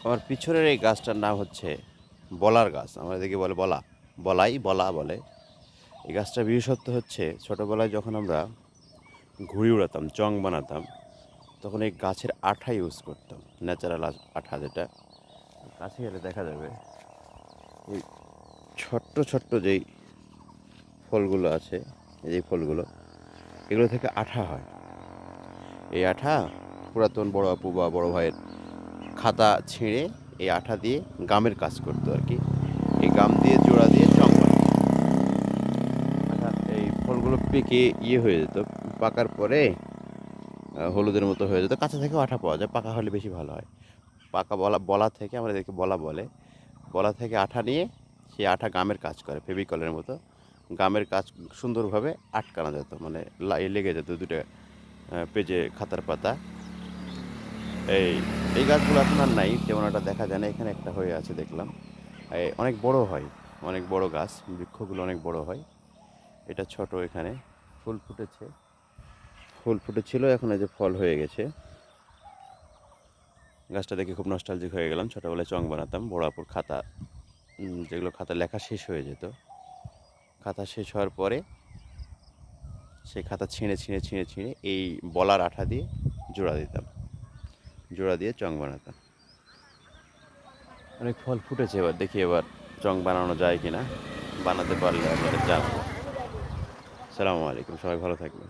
আমার পিছনের এই গাছটার নাম হচ্ছে বলার গাছ। আমরা এদিকে বলে বলা, বলা বলে। এই গাছটার বিশেষত্ব হচ্ছে ছোটোবেলায় যখন আমরা ঘুড়ি উড়াতাম, চং বানাতাম, তখন এই গাছের আঠা ইউজ করতাম, ন্যাচারাল আঠা যেটা। কাছে গেলে দেখা যাবে এই ছোট্ট ছোট্ট যেই ফলগুলো আছে, এই যে ফলগুলো, এগুলো থেকে আঠা হয়। এই আঠা পুরাতন বড় আপু বা বড় ভাইয়ের খাতা ছিঁড়ে এই আঠা দিয়ে গামের কাজ করতো আর কি। এই গাম দিয়ে জোড়া দিয়ে চং বানাতো। আঠা এই ফলগুলো পেকে হয়ে যেত, পাকার পরে হলুদের মতো হয়ে যেত। কাঁচা থেকেও আঠা পাওয়া যায়, পাকা হলে বেশি ভালো হয়। পাকা বলা থেকে, আমরা এদেরকে বলা বলে, বলা থেকে আঠা নিয়ে সেই আঠা গামের কাজ করে, ফেভিকলের মতো। গামের কাজ সুন্দরভাবে আটকানো যেত, মানে লেগে যেত দুটো পেজে খাতার পাতা। এই এই গাছগুলো এখন আর নাই, তেমন একটা দেখা যায় না। এখানে একটা হয়ে আছে দেখলাম, অনেক বড় হয়, অনেক বড় গাছ, বৃক্ষগুলো অনেক বড় হয়। এটা ছোট, এখানে ফুল ফুটেছে, ফুল ফুটেছিল, এখন এই যে ফল হয়ে গেছে। গাছটা দেখে খুব নস্টালজিক হয়ে গেলাম। ছোটোবেলায় চং বানাতাম, বড় আপুর খাতা, যেগুলো খাতা লেখা শেষ হয়ে যেত, খাতা শেষ হওয়ার পরে সেই খাতা ছিঁড়ে ছিঁড়ে ছিঁড়ে ছিঁড়ে এই বলার আঠা দিয়ে জোড়া দিতাম, জোড়া দিয়ে চং বানাতাম। অনেক ফল ফুটেছে, এবার দেখি এবার চং বানানো যায় কিনা, বানাতে পারলে আপনাদের জানাবো। আসসালামু আলাইকুম, সবাই ভালো থাকবেন।